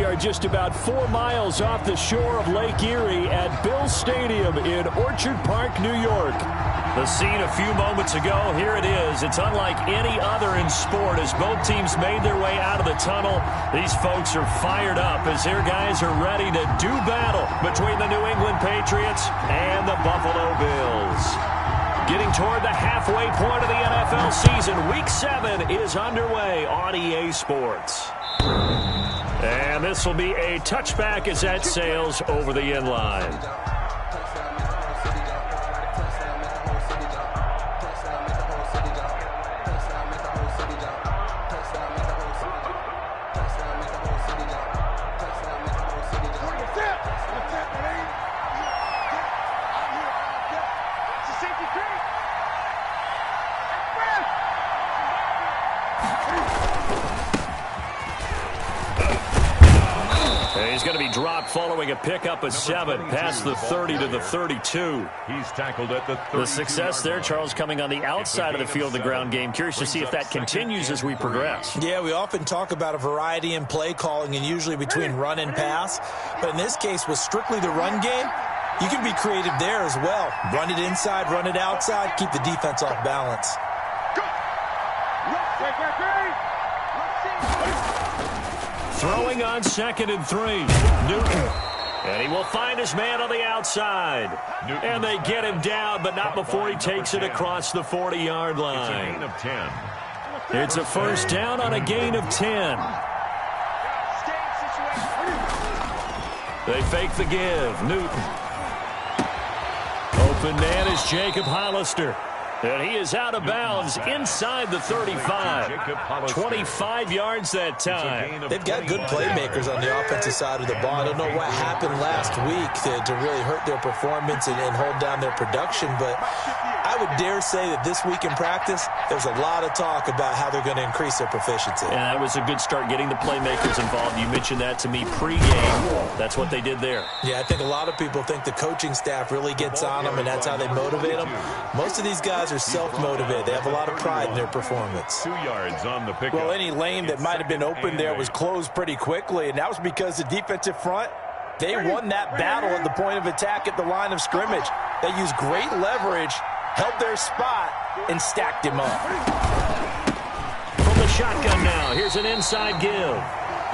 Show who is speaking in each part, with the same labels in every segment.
Speaker 1: are just about 4 miles off the shore of Lake Erie at Bill Stadium in Orchard Park, New York. The scene a few moments ago, here it is. It's unlike any other in sport as both teams made their way out of the tunnel. These folks are fired up as their guys are ready to do battle between the New England Patriots and the Buffalo Bills. Getting toward the halfway point of the NFL season, Week 7 is underway on EA Sports. And this will be a touchback as that sails over the end line. He's going to be dropped following a pickup of 7 past the 30 to the 32.
Speaker 2: He's tackled at the 32.
Speaker 1: The success there, Charles, coming on the outside of the field, the ground game. Curious to see if that continues as we progress.
Speaker 3: Yeah, we often talk about a variety in play calling and usually between run and pass. But in this case, with strictly the run game, you can be creative there as well. Run it inside, run it outside, keep the defense off balance.
Speaker 1: Throwing on 2nd and 3. Newton. And he will find his man on the outside. And they get him down, but not before he takes it across the 40-yard line.
Speaker 2: It's a gain of 10.
Speaker 1: It's a first down on a gain of 10. They fake the give. Newton. Open man is Jacob Hollister. And he is out of bounds inside the 35. 25 yards that time.
Speaker 3: They've got good playmakers on the offensive side of the ball. I don't know what happened last week to really hurt their performance and hold down their production, but I would dare say that this week in practice, there's a lot of talk about how they're going to increase their proficiency.
Speaker 1: Yeah, that was a good start getting the playmakers involved. You mentioned that to me pregame. That's what they did there.
Speaker 3: Yeah, I think a lot of people think the coaching staff really gets on them, and that's how they motivate them. Most of these guys are self-motivated. They have a lot of pride in their performance.
Speaker 2: 2 yards on the pickup.
Speaker 4: Well, any lane that might have been open there was closed pretty quickly, and that was because the defensive front, they won that battle at the point of attack at the line of scrimmage. They used great leverage, held their spot, and stacked him up.
Speaker 1: From the shotgun now, here's an inside give.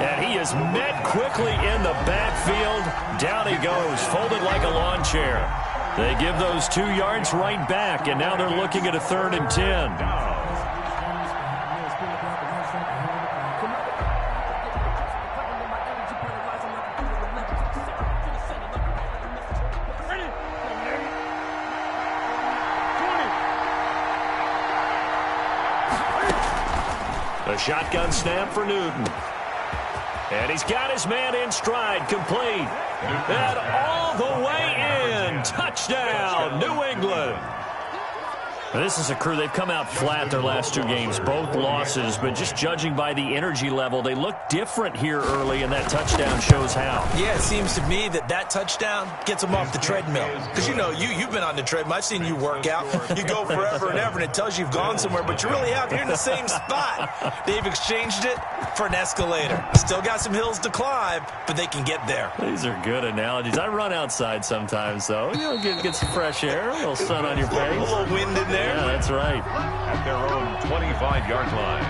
Speaker 1: And he is met quickly in the backfield. Down he goes, folded like a lawn chair. They give those 2 yards right back, and now they're looking at a 3rd and 10. A shotgun snap for Newton. And he's got his man in stride, complete. And all the way in. Touchdown, New England. This is a crew, they've come out flat their last 2 games, both losses, but just judging by the energy level, they look different here early, and that touchdown shows how.
Speaker 3: Yeah, it seems to me that touchdown gets them off the treadmill. Because, you know, you've been on the treadmill. I've seen you work out. You go forever and ever, and it tells you you've gone somewhere, but you really have. You're in the same spot. They've exchanged it for an escalator. Still got some hills to climb, but they can get there.
Speaker 1: These are good analogies. I run outside sometimes, though. You know, get some fresh air, a little sun on your face.
Speaker 3: A little wind in there.
Speaker 1: Yeah, that's right.
Speaker 2: At their own 25-yard line.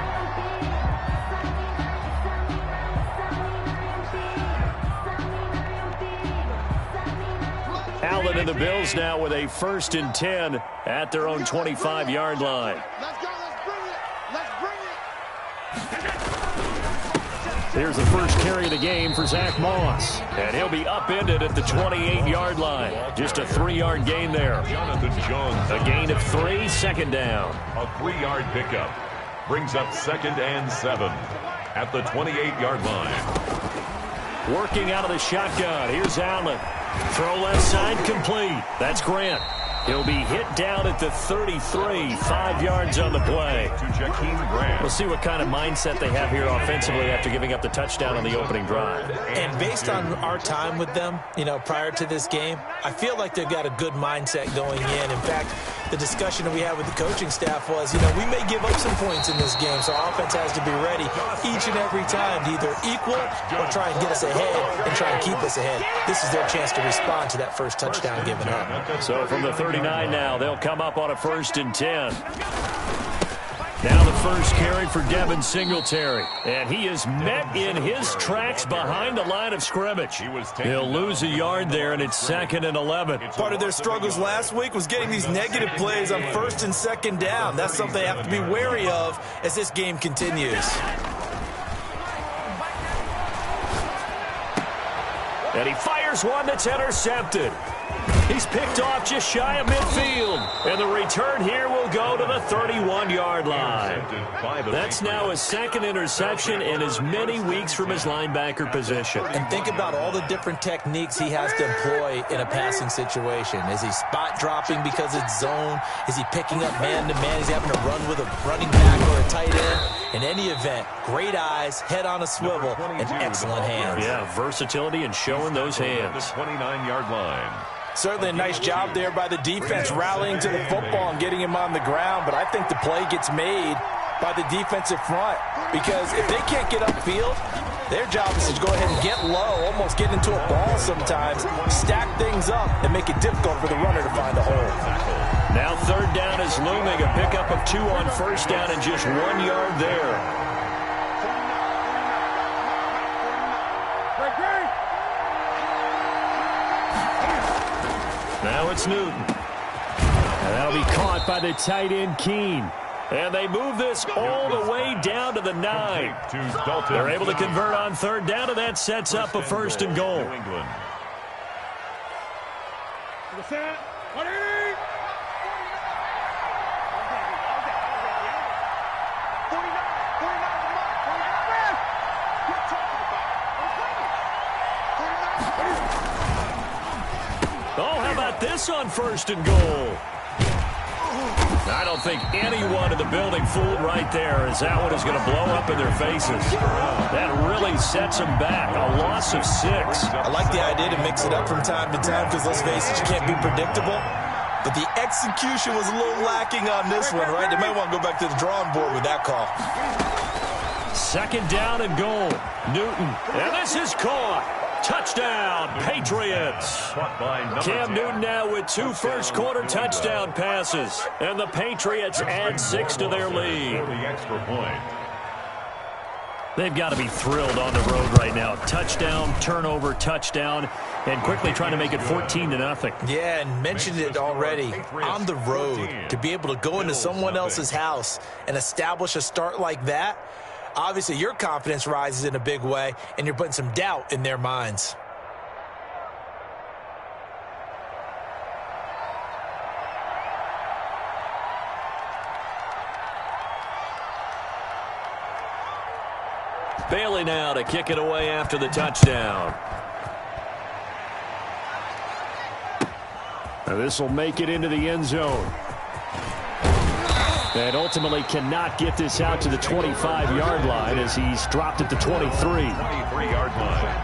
Speaker 1: Allen and the Bills now with a 1st and 10 at their own 25-yard line.
Speaker 5: Let's go. Let's bring it.
Speaker 1: Here's the first carry of the game for Zach Moss. And he'll be upended at the 28-yard line. Just a 3-yard gain there.
Speaker 2: Jonathan Jones.
Speaker 1: A gain of 3, 2nd down.
Speaker 2: A 3-yard pickup. Brings up 2nd and 7 at the 28-yard line.
Speaker 1: Working out of the shotgun. Here's Allen. Throw left side complete. That's Grant. He'll be hit down at the 33, 5 yards on the play.
Speaker 2: To Jakeem Grant.
Speaker 1: We'll see what kind of mindset they have here offensively after giving up the touchdown on the opening drive.
Speaker 3: And based on our time with them, you know, prior to this game, I feel like they've got a good mindset going in. In fact, the discussion that we had with the coaching staff was, we may give up some points in this game, so our offense has to be ready each and every time to either equal or try and get us ahead and try and keep us ahead. This is their chance to respond to that first touchdown given up.
Speaker 1: So from the 39 now, they'll come up on a 1st and 10. Now the first carry for Devin Singletary. And he is met in his tracks behind the line of scrimmage. He'll lose a yard there, and it's 2nd and 11.
Speaker 3: Part of their struggles last week was getting these negative plays on 1st and 2nd down. That's something they have to be wary of as this game continues.
Speaker 1: And he fires one that's intercepted. He's picked off just shy of midfield. And the return here will go to the 31-yard line. That's now his 2nd interception in as many weeks from his linebacker position.
Speaker 3: And think about all the different techniques he has to employ in a passing situation. Is he spot dropping because it's zone? Is he picking up man-to-man? Is he having to run with a running back or a tight end? In any event, great eyes, head on a swivel, and excellent hands.
Speaker 1: Yeah, versatility and showing those hands.
Speaker 2: 29-yard line.
Speaker 4: Certainly a nice job there by the defense rallying to the football and getting him on the ground, but I think the play gets made by the defensive front because if they can't get upfield, their job is to go ahead and get low, almost get into a ball sometimes, stack things up, and make it difficult for the runner to find a hole.
Speaker 1: Now 3rd down is looming, a pickup of 2 on 1st down and just 1 yard there. Now it's Newton. And that'll be caught by the tight end, Keene. And they move this all the way down to the 9. They're able to convert on 3rd down, and that sets up a 1st and goal. Oh, how about this on 1st and goal? I don't think anyone in the building fooled right there, as that one is going to blow up in their faces. That really sets them back. A loss of 6.
Speaker 3: I like the idea to mix it up from time to time because, let's face it, you can't be predictable. But the execution was a little lacking on this one, right? They might want to go back to the drawing board with that call.
Speaker 1: 2nd down and goal. Newton. And this is caught. Touchdown, Patriots. Cam Newton now with 2 first-quarter touchdown passes. And the Patriots add 6 to their lead. They've got to be thrilled on the road right now. Touchdown, turnover, touchdown, and quickly trying to make it 14-0.
Speaker 3: Yeah, and mentioned it already. On the road, to be able to go into someone else's house and establish a start like that, obviously your confidence rises in a big way, and you're putting some doubt in their minds.
Speaker 1: Bailey now to kick it away after the touchdown. Now this will make it into the end zone. And ultimately cannot get this out to the 25-yard line as he's dropped at the 23.
Speaker 2: 23-yard line.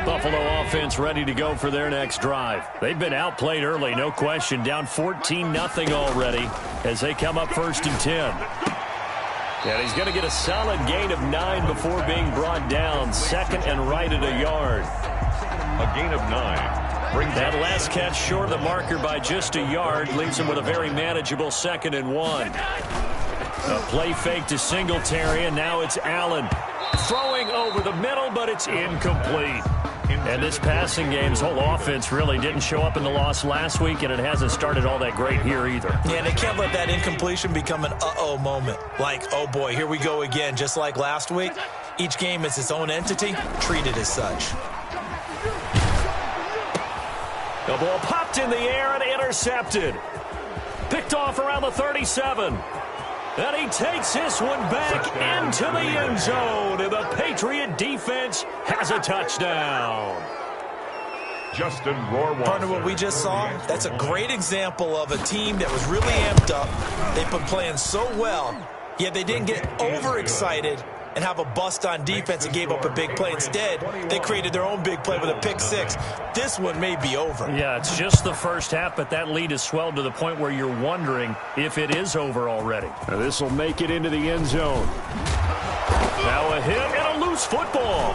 Speaker 1: Buffalo offense ready to go for their next drive. They've been outplayed early, no question. Down 14-0 already as they come up 1st and 10. And he's going to get a solid gain of 9 before being brought down. 2nd and right at a yard.
Speaker 2: A gain of 9.
Speaker 1: That last catch short of the marker by just a yard leaves him with a very manageable 2nd and 1. A play fake to Singletary, and now it's Allen. Throwing over the middle, but it's incomplete. And this passing game's whole offense really didn't show up in the loss last week, and it hasn't started all that great here either.
Speaker 3: Yeah, they can't let that incompletion become an uh-oh moment. Like, oh boy, here we go again, just like last week. Each game is its own entity, treated as such.
Speaker 1: The ball popped in the air and intercepted. Picked off around the 37. And he takes this one back into the end zone. And the Patriot defense has a touchdown.
Speaker 2: Justin Rohrwasser.
Speaker 3: Partner, what we just saw, that's a great example of a team that was really amped up. They've been playing so well, yet they didn't get overexcited and have a bust on defense and gave up a big play. Instead, they created their own big play with a pick six. This one may be over.
Speaker 1: Yeah, it's just the first half, but that lead has swelled to the point where you're wondering if it is over already. This will make it into the end zone. Now a hit and a loose football.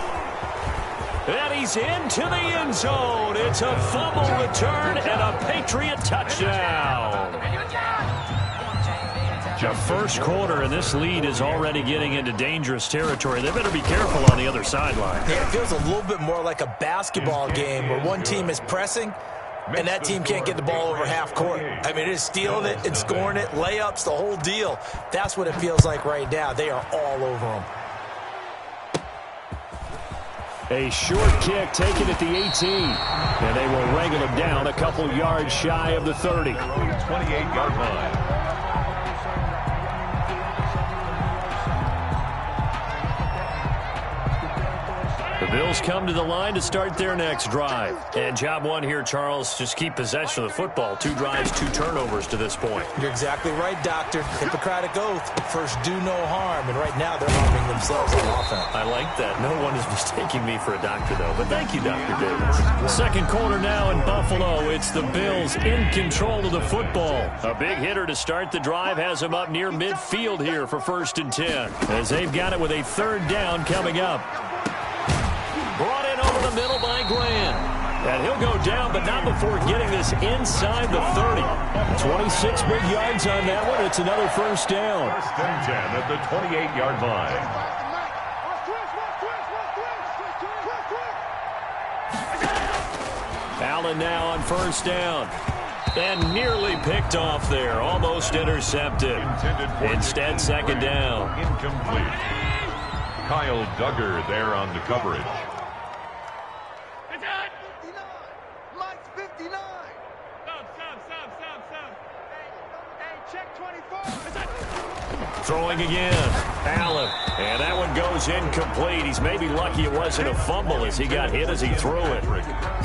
Speaker 1: And he's into the end zone. It's a fumble return and a Patriot touchdown. The first quarter, and this lead is already getting into dangerous territory. They better be careful on the other sideline.
Speaker 3: Yeah, it feels a little bit more like a basketball game where one team is pressing and that team can't get the ball over half court. I mean, it is stealing it and scoring it, layups, the whole deal. That's what it feels like right now. They are all over them.
Speaker 1: A short kick taken at the 18. And they will wrangle him down a couple yards shy of the 30.
Speaker 2: 28-yard line.
Speaker 1: The Bills come to the line to start their next drive. And job one here, Charles, just keep possession of the football. 2 drives, 2 turnovers to this point.
Speaker 3: You're exactly right, Doctor. Hippocratic oath. First, do no harm. And right now, they're harming themselves on offense.
Speaker 1: I like that. No one is mistaking me for a doctor, though. But thank you, Dr. Davis. Second quarter now in Buffalo. It's the Bills in control of the football. A big hitter to start the drive has him up near midfield here for 1st and 10. As they've got it with a 3rd down coming up. Brought in over the middle by Glenn. And he'll go down, but not before getting this inside the 30. 26 big yards on that one. It's another 1st down.
Speaker 2: 1st and 10 at the 28-yard line.
Speaker 1: Allen now on 1st down. And nearly picked off there. Almost intercepted. Instead, 2nd down.
Speaker 2: Incomplete. Kyle Duggar there on the coverage.
Speaker 5: Mike's 59. Hey, check 24.
Speaker 1: Throwing again. Allen. And that one goes incomplete. He's maybe lucky it wasn't a fumble as he got hit as he threw it.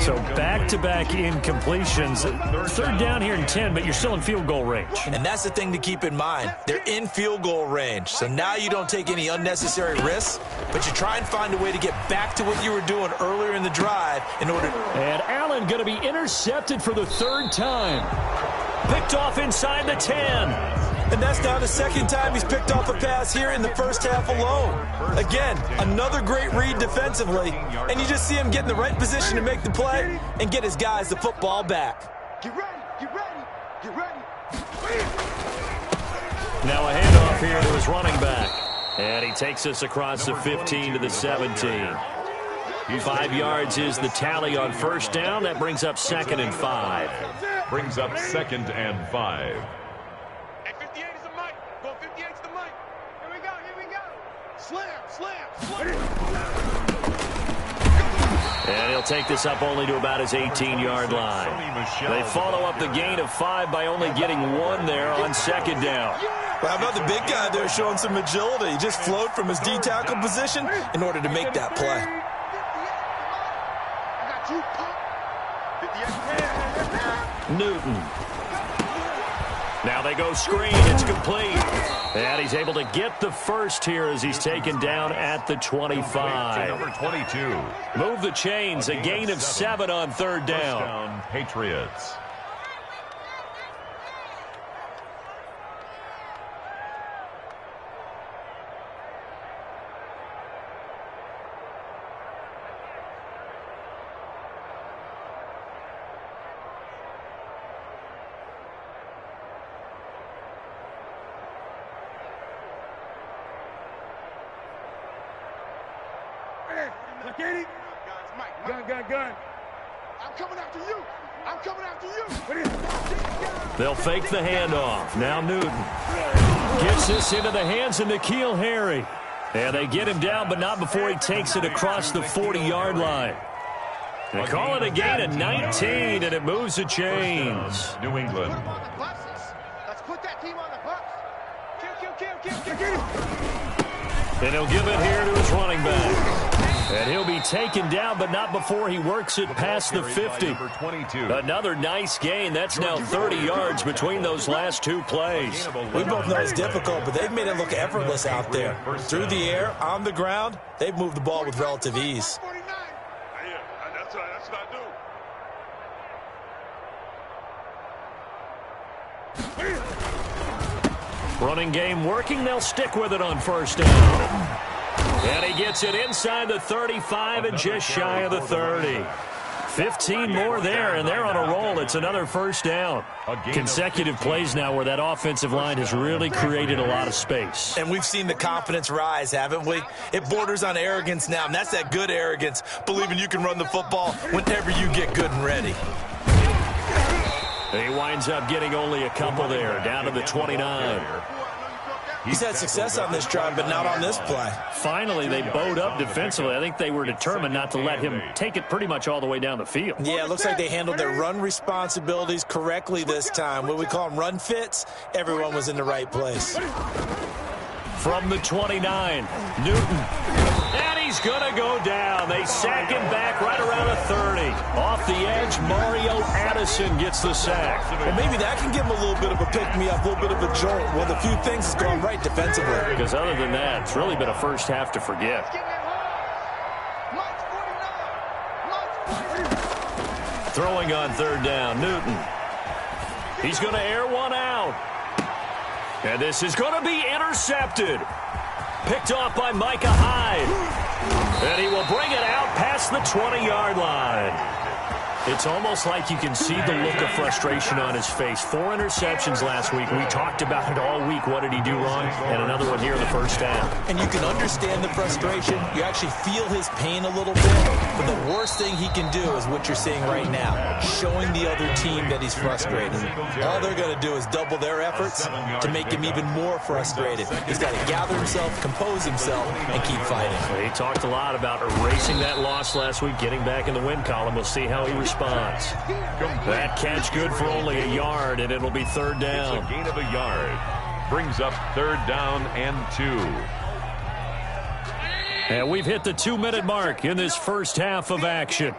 Speaker 1: So back-to-back incompletions. 3rd down here in 10, but you're still in field goal range.
Speaker 3: And that's the thing to keep in mind. They're in field goal range. So now you don't take any unnecessary risks, but you try and find a way to get back to what you were doing earlier in the drive in order.
Speaker 1: And Allen going to be intercepted for the 3rd time. Picked off inside the 10.
Speaker 3: And that's now the 2nd time he's picked off a pass here in the 1st half alone. Again, another great read defensively, and you just see him get in the right position to make the play and get his guys the football back.
Speaker 5: Get ready, get ready, get ready.
Speaker 1: Now a handoff here to his running back. And he takes us across the 15 to the 17. 5 yards is the tally on 1st down. That brings up 2nd and 5.
Speaker 2: Brings up 2nd and 5.
Speaker 1: And he'll take this up only to about his 18-yard line. They follow up the gain of 5 by only getting 1 there on 2nd down.
Speaker 3: Well, how about the big guy there showing some agility? He just flowed from his D-tackle position in order to make that play.
Speaker 1: Newton. Now they go screen. It's complete. And he's able to get the 1st here as he's taken down at the 25.
Speaker 2: Number 22.
Speaker 1: Move the chains. A gain of 7 on 3rd down.
Speaker 2: Patriots.
Speaker 5: Gun. I'm coming after you. I'm coming after you.
Speaker 1: They'll fake the handoff. Now Newton gets this into the hands of N'Keal Harry. And they get him down, but not before he takes it across the 40-yard line. They call it a gain of 19, and it moves the chains.
Speaker 2: New England.
Speaker 5: Let's put that team on the bus. Kill.
Speaker 1: And he'll give it here to his running back. And he'll be taken down, but not before he works it past the 50. Another nice gain. That's now 30 yards between those last two plays.
Speaker 3: We both know it's difficult, but they've made it look effortless out there. Through the air, on the ground, they've moved the ball with relative ease.
Speaker 5: That's what I do.
Speaker 1: Running game working. They'll stick with it on first down. And he gets it inside the 35 and just shy of the 30. 15 more there, and they're on a roll. It's another first down. Consecutive plays now where that offensive line has really created a lot of space.
Speaker 3: And we've seen the confidence rise, haven't we? It borders on arrogance now, and that's that good arrogance, believing you can run the football whenever you get good and ready.
Speaker 1: He winds up getting only a couple there, down to the 29.
Speaker 3: He's had success on this drive, but not on this play.
Speaker 1: Finally, they bowed up defensively. I think they were determined not to let him take it pretty much all the way down the field.
Speaker 3: Yeah, it looks like they handled their run responsibilities correctly this time. What we call them run fits, everyone was in the right place.
Speaker 1: From the 29, Newton. And he's going to go down. They sack him back right around the 30. Off the edge, Mario Addison gets the sack.
Speaker 3: Well, maybe that can give him a little bit of a pick-me-up, a little bit of a jolt. One of the few things that's gone right defensively.
Speaker 1: Because other than that, it's really been a first half to forget. Throwing on third down, Newton. He's going to air one out. And this is going to be intercepted. Picked off by Micah Hyde. And he will bring it out past the 20-yard line. It's almost like you can see the look of frustration on his face. 4 interceptions last week. We talked about it all week. What did he do wrong? And another one here in the first half.
Speaker 3: And you can understand the frustration. You actually feel his pain a little bit. But the worst thing he can do is what you're seeing right now, showing the other team that he's frustrated. All they're going to do is double their efforts to make him even more frustrated. He's got to gather himself, compose himself, and keep fighting.
Speaker 1: He talked a lot about erasing that loss last week, getting back in the win column. We'll see how he responds. That catch good for only a yard, and it'll be third down.
Speaker 2: It's a gain of a yard. Brings up third down and 2.
Speaker 1: And we've hit the 2-minute mark in this first half of action.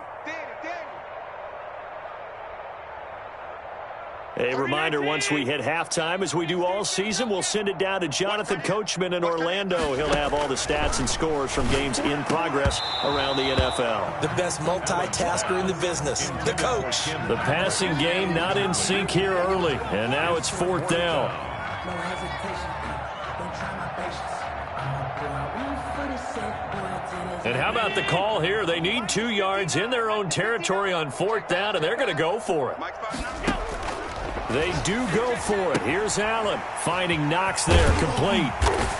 Speaker 1: A reminder, once we hit halftime, as we do all season, we'll send it down to Jonathan Coachman in Orlando. He'll have all the stats and scores from games in progress around the NFL.
Speaker 3: The best multitasker in the business, the coach.
Speaker 1: The passing game not in sync here early, and now it's fourth down. And how about the call here? They need 2 yards in their own territory on fourth down, and they're going to go for it. They do go for it. Here's Allen finding Knox there, complete.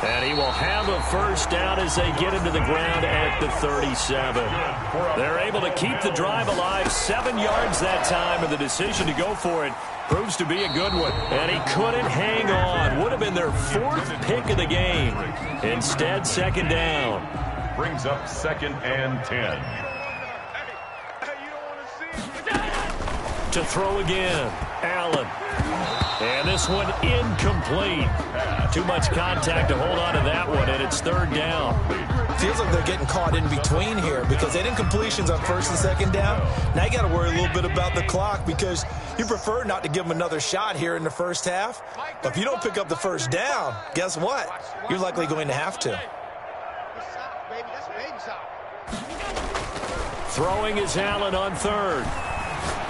Speaker 1: And he will have a first down as they get into the ground at the 37. They're able to keep the drive alive, 7 yards that time, and the decision to go for it proves to be a good one. And he couldn't hang on. Would have been their 4th pick of the game. Instead, second down.
Speaker 2: Brings up second and 10.
Speaker 1: To throw again, Allen. And this one incomplete. Too much contact to hold on to that one, and it's third down.
Speaker 3: Feels like they're getting caught in between here because they didn't completions on first and second down. Now you got to worry a little bit about the clock because you prefer not to give them another shot here in the first half. But if you don't pick up the first down, guess what? You're likely going to have to.
Speaker 1: Throwing is Allen on third.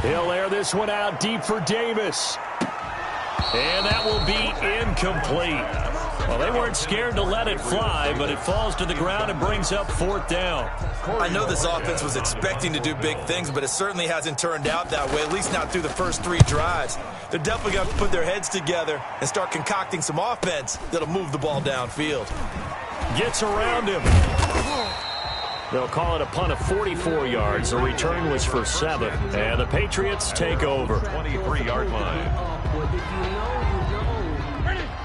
Speaker 1: He'll air this one out deep for Davis. And that will be incomplete. Well, they weren't scared to let it fly, but it falls to the ground and brings up fourth down.
Speaker 3: I know this offense was expecting to do big things, but it certainly hasn't turned out that way, at least not through the first 3 drives. They're definitely going to put their heads together and start concocting some offense that'll move the ball downfield.
Speaker 1: Gets around him. They'll call it a punt of 44 yards. The return was for 7. And the Patriots take over.
Speaker 2: 23-yard line.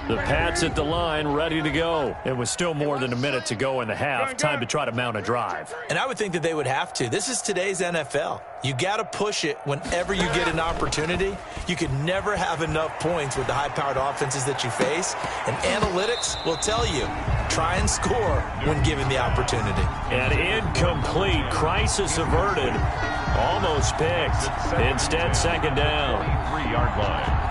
Speaker 1: The Pats at the line, ready to go. It was still more than a minute to go in the half. Time to try to mount a drive.
Speaker 3: And I would think that they would have to. This is today's NFL. You got to push it whenever you get an opportunity. You can never have enough points with the high-powered offenses that you face. And analytics will tell you, try and score when given the opportunity.
Speaker 1: And incomplete. Crisis averted. Almost picked. Instead, second down.
Speaker 2: 3-yard line.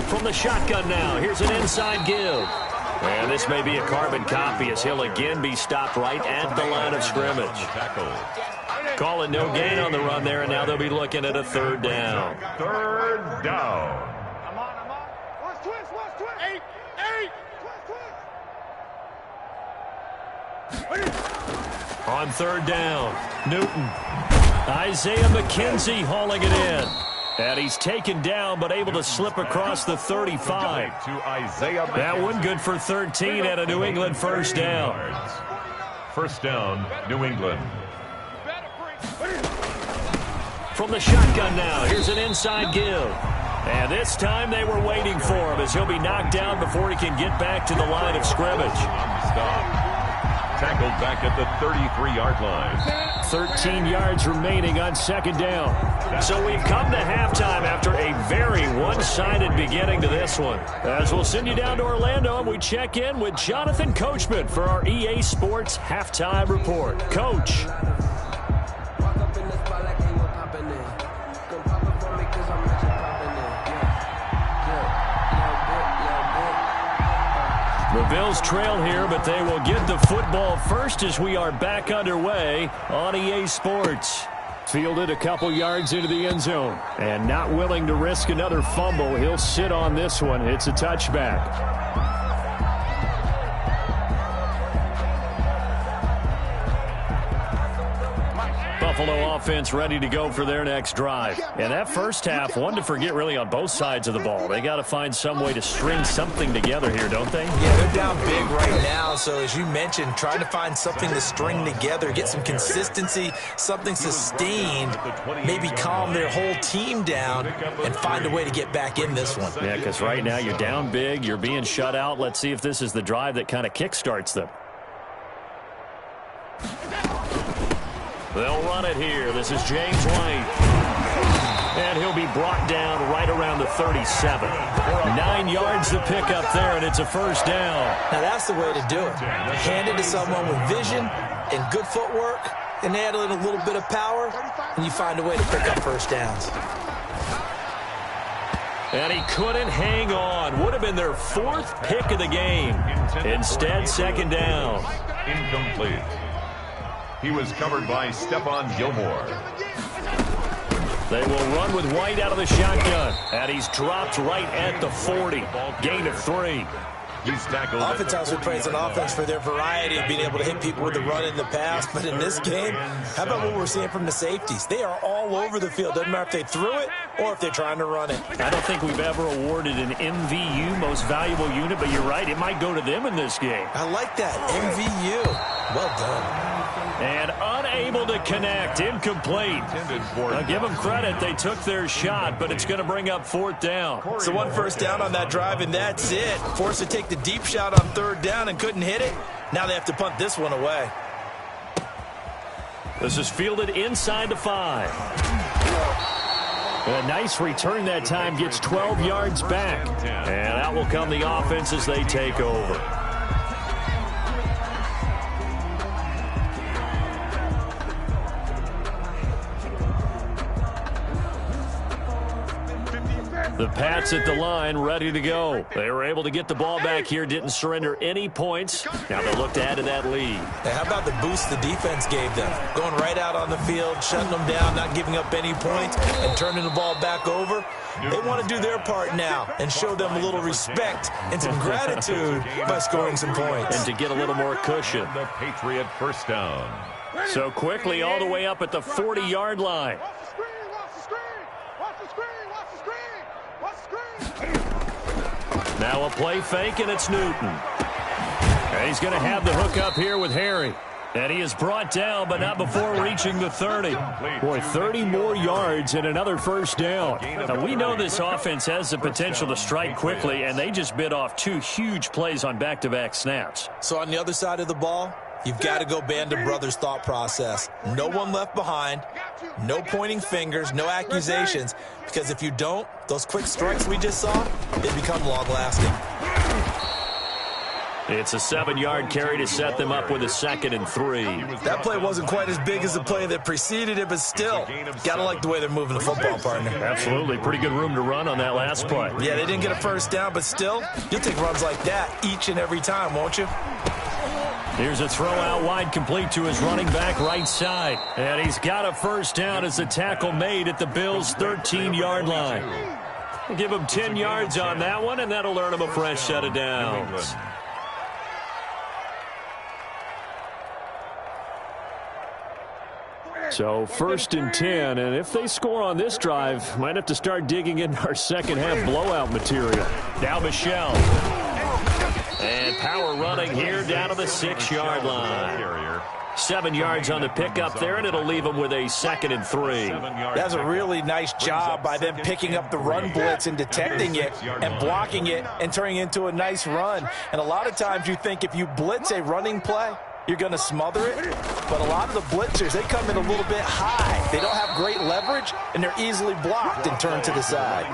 Speaker 1: From the shotgun now, here's an inside give. And this may be a carbon copy as he'll again be stopped right at the line of scrimmage. Call it no gain on the run there, and now they'll be looking at a third down.
Speaker 2: Third down.
Speaker 5: I'm on. Watch twist. Eight. Twist.
Speaker 1: On third down, Newton. Isaiah McKenzie hauling it in. And he's taken down, but able to slip across the 35.
Speaker 2: To Isaiah McKenzie.
Speaker 1: That one good for 13 at a New England first down.
Speaker 2: First down, New England.
Speaker 1: From the shotgun now, here's an inside give. And this time they were waiting for him as he'll be knocked down before he can get back to the line of scrimmage.
Speaker 2: Stop. Tackled back at the 33-yard line.
Speaker 1: 13 yards remaining on second down. So we've come to halftime after a very one-sided beginning to this one. As we'll send you down to Orlando, and we check in with Jonathan Coachman for our EA Sports Halftime Report. Coach. The Bills trail here, but they will get the football first as we are back underway on EA Sports. Fielded a couple yards into the end zone. And not willing to risk another fumble, he'll sit on this one. It's a touchback. Buffalo offense ready to go for their next drive. And that first half, one to forget really on both sides of the ball. They got to find some way to string something together here, don't they?
Speaker 3: Yeah, they're down big right now. So as you mentioned, trying to find something to string together, get some consistency, something sustained, maybe calm their whole team down and find a way to get back in this one.
Speaker 1: Yeah, because right now you're down big, you're being shut out. Let's see if this is the drive that kind of kickstarts them. They'll run it here. This is James White. And he'll be brought down right around the 37. 9 yards to pick up there, and it's a first down.
Speaker 3: Now that's the way to do it. Hand it to someone with vision and good footwork, and add in a little bit of power, and you find a way to pick up first downs.
Speaker 1: And he couldn't hang on. Would have been their fourth pick of the game. Instead, second down.
Speaker 2: Incomplete. He was covered by Stephon Gilmore.
Speaker 1: They will run with White out of the shotgun. And he's dropped right at the 40. Gain of 3.
Speaker 2: He's tackled.
Speaker 3: Oftentimes we praise an offense for their variety of being able to hit people with the run in the pass. But in this game, how about what we're seeing from the safeties? They are all over the field. Doesn't matter if they threw it or if they're trying to run it.
Speaker 1: I don't think we've ever awarded an MVU, most valuable unit, but you're right. It might go to them in this game.
Speaker 3: I like that. MVU. Well done.
Speaker 1: And unable to connect. Incomplete. I'll give them credit. They took their shot, but it's going to bring up fourth down.
Speaker 3: So one first down on that drive, and that's it. Forced to take the deep shot on third down and couldn't hit it. Now they have to punt this one away.
Speaker 1: This is fielded inside the 5. A nice return that time. Gets 12 yards back. And out will come the offense as they take over. The Pats at the line, ready to go. They were able to get the ball back here, didn't surrender any points. Now they look to add to that lead.
Speaker 3: Hey, how about the boost the defense gave them? Going right out on the field, shutting them down, not giving up any points, and turning the ball back over. They want to do their part now and show them a little respect and some gratitude by scoring some points.
Speaker 1: And to get a little more cushion.
Speaker 2: The Patriot first down.
Speaker 1: So quickly all the way up at the 40-yard line. Now a play fake, and it's Newton. And he's going to have the hook up here with Harry. And he is brought down, but not before reaching the 30. Boy, 30 more yards and another first down. Now, we know this offense has the potential to strike quickly, and they just bit off 2 huge plays on back-to-back snaps.
Speaker 3: So on the other side of the ball, you've got to go Band of Brothers thought process. No one left behind, no pointing fingers, no accusations, because if you don't, those quick strikes we just saw, they become long-lasting.
Speaker 1: It's a 7-yard carry to set them up with a 2nd and 3.
Speaker 3: That play wasn't quite as big as the play that preceded it, but still, got to like the way they're moving the football, partner.
Speaker 1: Absolutely. Pretty good room to run on that last play.
Speaker 3: Yeah, they didn't get a first down, but still, you'll take runs like that each and every time, won't you?
Speaker 1: Here's a throw out wide, complete to his running back right side. And he's got a first down as the tackle made at the Bills' 13-yard line. Give him 10 yards on that one, and that'll earn him a fresh set of downs. So 1st and 10, and if they score on this drive, might have to start digging into our second-half blowout material. Now Michel. And power running here down to the 6-yard line. 7 yards on the pickup there, and it'll leave them with a 2nd and 3.
Speaker 4: That's a really nice job by them picking up the run blitz and detecting it and blocking it and turning it into a nice run. And a lot of times you think if you blitz a running play, you're going to smother it. But a lot of the blitzers, they come in a little bit high. They don't have great leverage, and they're easily blocked and turned to the side.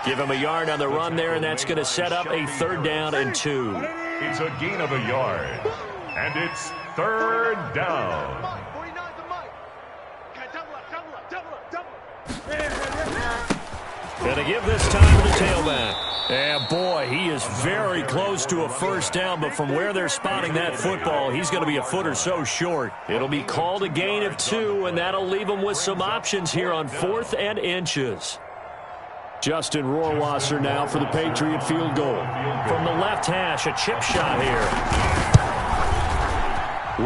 Speaker 1: Give him a yard on the run there, and that's going to set up a 3rd down and 2.
Speaker 2: It's a gain of a yard, and it's 3rd down.
Speaker 1: Going to give this time to the tailback. And boy, he is very close to a first down, but from where they're spotting that football, he's going to be a foot or so short. It'll be called a gain of 2, and that'll leave him with some options here on 4th and inches. Justin Rohrwasser now for the Patriot field goal. From the left hash, a chip shot here.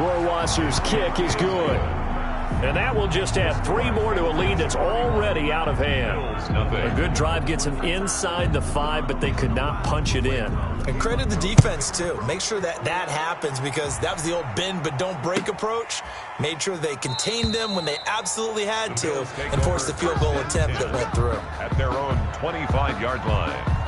Speaker 1: Rohrwasser's kick is good. And that will just add 3 more to a lead that's already out of hand. A good drive gets them inside the 5, but they could not punch it in.
Speaker 3: And credit the defense, too. Make sure that happens, because that was the old bend but don't break approach. Made sure they contained them when they absolutely had to and forced the field goal attempt that went through.
Speaker 2: At their own 25-yard line.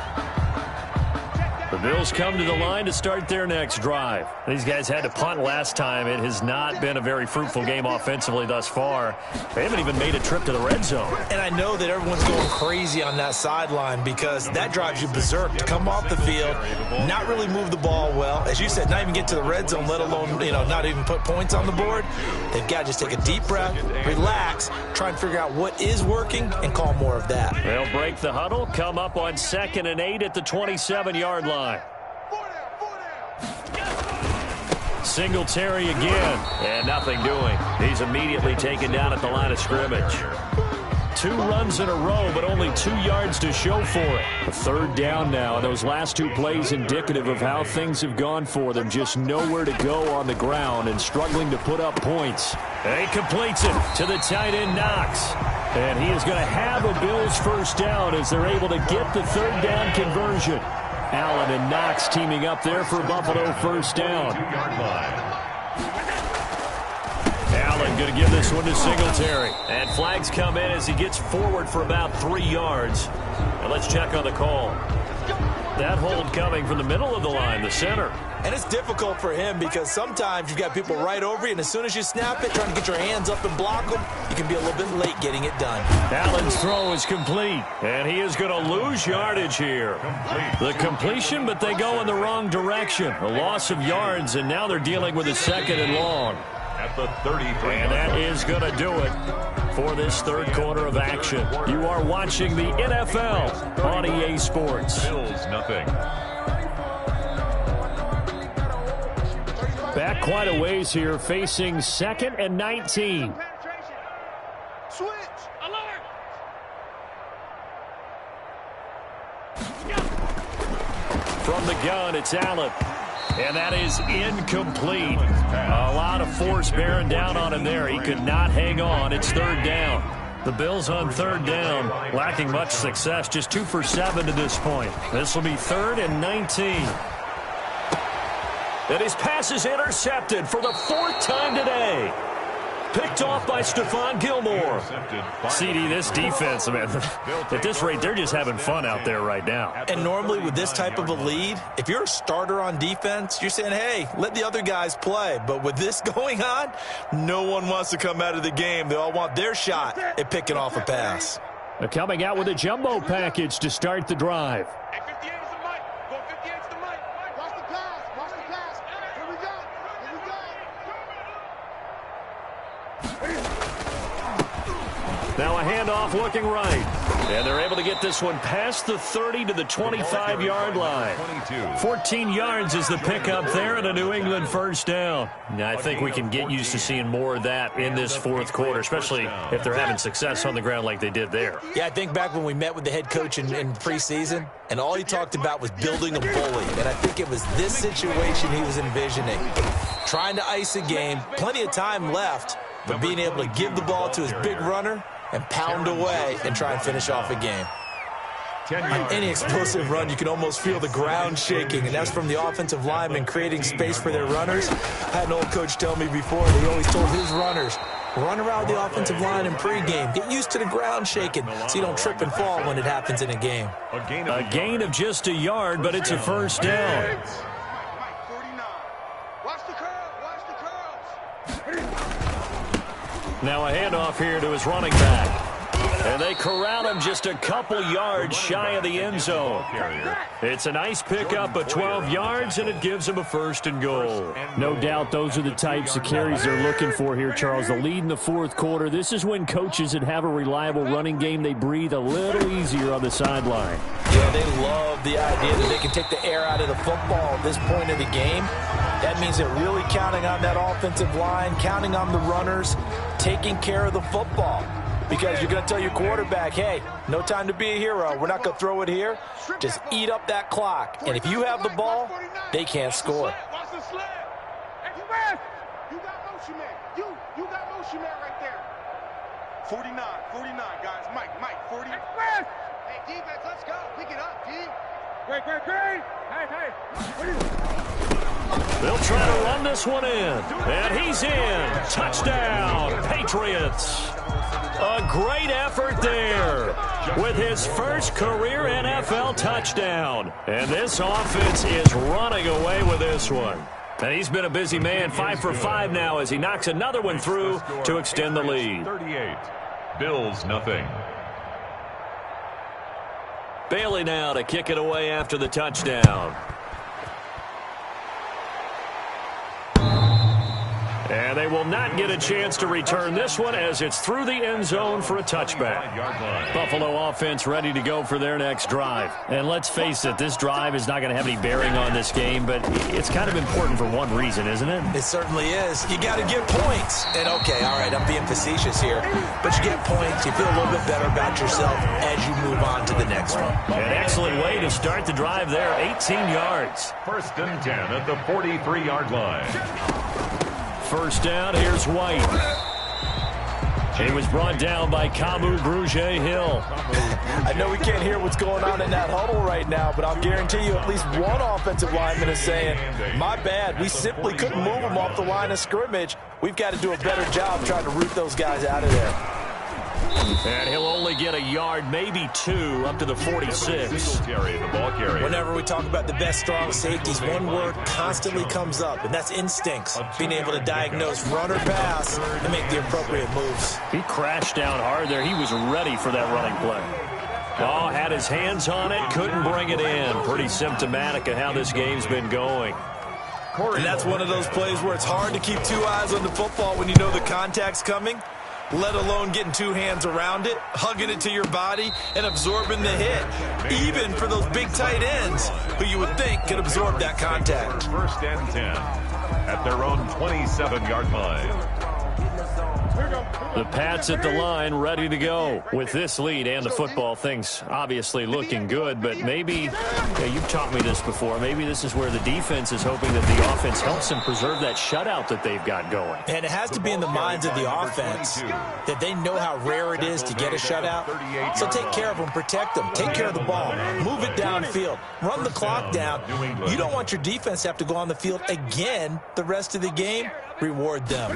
Speaker 1: The Bills come to the line to start their next drive. These guys had to punt last time. It has not been a very fruitful game offensively thus far. They haven't even made a trip to the red zone.
Speaker 3: And I know that everyone's going crazy on that sideline, because that drives you berserk to come off the field, not really move the ball well. As you said, not even get to the red zone, let alone, not even put points on the board. They've got to just take a deep breath, relax, try and figure out what is working, and call more of that.
Speaker 1: They'll break the huddle, come up on 2nd and 8 at the 27-yard line. Singletary again, and nothing doing. He's immediately taken down at the line of scrimmage. 2 runs in a row, but only 2 yards to show for it. A 3rd down now. Those last 2 plays indicative of how things have gone for them. Just nowhere to go on the ground and struggling to put up points. And he completes it to the tight end, Knox. And he is going to have a Bills first down as they're able to get the 3rd down conversion. Allen and Knox teaming up there for Buffalo first down. Allen going to give this one to Singletary. And flags come in as he gets forward for about 3 yards. And let's check on the call. That hold coming from the middle of the line, the center.
Speaker 3: And it's difficult for him because sometimes you've got people right over you, and as soon as you snap it, trying to get your hands up and block them, you can be a little bit late getting it done.
Speaker 1: Allen's throw is complete, and he is going to lose yardage here. The completion, but they go in the wrong direction. A loss of yards, and now they're dealing with a 2nd and long.
Speaker 2: At the 33.
Speaker 1: And that is going to do it for this 3rd quarter of action. You are watching the NFL on EA Sports.
Speaker 2: Bills nothing.
Speaker 1: Back quite a ways here, facing 2nd and 19.
Speaker 5: Switch. Alert.
Speaker 1: From the gun, it's Allen. And that is incomplete. A lot of force bearing down on him there. He could not hang on. It's 3rd down. The Bills on 3rd down, lacking much success, just 2 for 7 to this point. This will be 3rd and 19. And his pass is intercepted for the 4th time today. Picked off by Stephon Gilmore. CD, this defense, man, at this rate, they're just having fun out there right now.
Speaker 3: And normally with this type of a lead, if you're a starter on defense, you're saying, hey, let the other guys play. But with this going on, no one wants to come out of the game. They all want their shot at picking off a pass.
Speaker 1: They're coming out with a jumbo package to start the drive. Now a handoff looking right. And they're able to get this one past the 30 to the 25-yard line. 14 yards is the pickup there and a New England first down. Now, I think we can get used to seeing more of that in this 4th quarter, especially if they're having success on the ground like they did there.
Speaker 3: Yeah, I think back when we met with the head coach in preseason, and all he talked about was building a bully. And I think it was this situation he was envisioning. Trying to ice a game, plenty of time left, but being able to give the ball to his big runner and pound away and try and finish off a game. On any explosive run, you can almost feel the ground shaking, and that's from the offensive linemen creating space for their runners. I had an old coach tell me before that he always told his runners, run around the offensive line in pregame. Get used to the ground shaking so you don't trip and fall when it happens in a game.
Speaker 1: A gain of just a yard, but it's a first down. Now a handoff here to his running back. And they corral him just a couple yards shy of the end zone. It's a nice pickup of 12 yards, and it gives him a 1st and goal.
Speaker 6: No doubt those are the types of carries they're looking for here, Charles. The lead in the 4th quarter. This is when coaches that have a reliable running game, they breathe a little easier on the sideline.
Speaker 3: Yeah, they love the idea that they can take the air out of the football at this point of the game. That means they're really counting on that offensive line, counting on the runners, taking care of the football. Because you're going to tell your quarterback, hey, no time to be a hero. We're not going to throw it here. Just eat up that clock. And if you have the ball, they can't score.
Speaker 5: You got motion man. You got motion man right there. 49, guys. Mike, 40. Hey, defense, let's go. Pick it up, D. Great. Hey.
Speaker 1: They'll try to run this one in. And he's in. Touchdown, Patriots. A great effort there with his first career NFL touchdown. And this offense is running away with this one. And he's been a busy man, 5 for 5 now as he knocks another one through to extend the lead.
Speaker 2: 38. Bills nothing.
Speaker 1: Bailey now to kick it away after the touchdown. And they will not get a chance to return this one as it's through the end zone for a touchback. Buffalo offense ready to go for their next drive. And let's face it, this drive is not going to have any bearing on this game, but it's kind of important for one reason, isn't it?
Speaker 3: It certainly is. You got to get points. And okay, all right, I'm being facetious here, but you get points, you feel a little bit better about yourself as you move on to the next one.
Speaker 1: An excellent way to start the drive there, 18 yards.
Speaker 2: 1st and 10 at the 43-yard line.
Speaker 1: First down, here's White. He was brought down by Kamu Grugier-Hill.
Speaker 3: I know we can't hear what's going on in that huddle right now, but I'll guarantee you at least one offensive lineman is saying, my bad, we simply couldn't move them off the line of scrimmage. We've got to do a better job trying to root those guys out of there.
Speaker 1: And he'll only get a yard, maybe 2, up to the 46.
Speaker 3: Whenever we talk about the best strong safeties, one word constantly comes up, and that's instincts. Being able to diagnose run or pass and make the appropriate moves.
Speaker 1: He crashed down hard there. He was ready for that running play. Oh, had his hands on it, couldn't bring it in. Pretty symptomatic of how this game's been going.
Speaker 3: And that's one of those plays where it's hard to keep 2 eyes on the football when you know the contact's coming, let alone getting 2 hands around it, hugging it to your body, and absorbing the hit. Even for those big tight ends who you would think could absorb that contact.
Speaker 2: 1st and 10 at their own 27-yard line.
Speaker 5: Here we go.
Speaker 1: The Pats at the line, ready to go. With this lead and the football, things obviously looking good, but maybe, you've taught me this before, maybe this is where the defense is hoping that the offense helps them preserve that shutout that they've got going.
Speaker 3: And it has to be in the minds of the offense that they know how rare it is to get a shutout. So take care of them, protect them, take care of the ball, move it downfield, run the clock down. You don't want your defense to have to go on the field again the rest of the game. Reward them.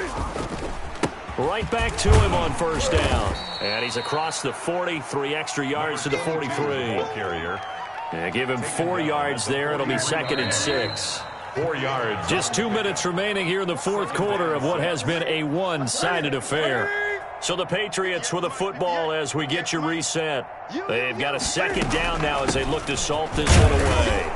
Speaker 1: Right back to him on first down. And he's across the 40, 3 extra yards to the 43. Give him 4 yards there. It'll be 2nd and 6.
Speaker 2: 4 yards.
Speaker 1: Just 2 minutes remaining here in the fourth quarter of what has been a one-sided affair. So the Patriots with the football as we get you reset. They've got a 2nd down now as they look to salt this one away.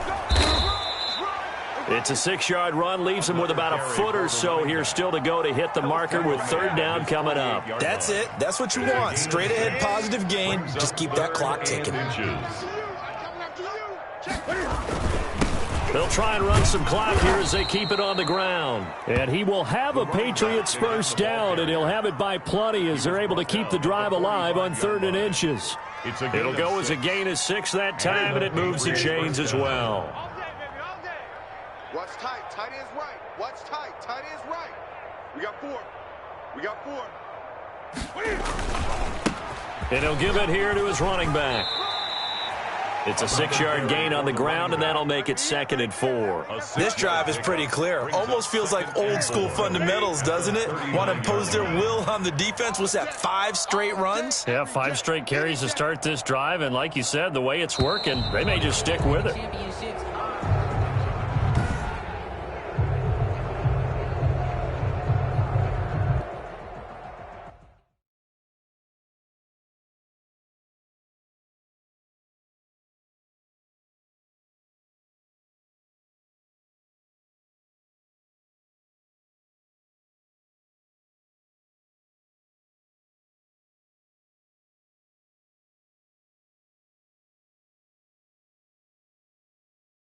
Speaker 1: It's a 6-yard run, leaves them with about a foot or so here still to go to hit the marker with 3rd down coming up.
Speaker 3: That's it. That's what you want. Straight ahead positive gain. Just keep that clock ticking.
Speaker 1: They'll try and run some clock here as they keep it on the ground. And he will have a Patriots first down, and he'll have it by plenty as they're able to keep the drive alive on 3rd and inches. It'll go as a gain of 6 that time, and it moves the chains as well.
Speaker 5: Watch tight. Tight is right. Watch tight. Tight is right. We got 4. We got 4.
Speaker 1: And he'll give it here to his running back. It's a 6-yard gain on the ground, and that'll make it 2nd and 4.
Speaker 3: This drive is pretty clear. Almost feels like old-school fundamentals, doesn't it? Want to impose their will on the defense. Was that 5 straight runs?
Speaker 1: Yeah, 5 straight carries to start this drive, and like you said, the way it's working, they may just stick with it.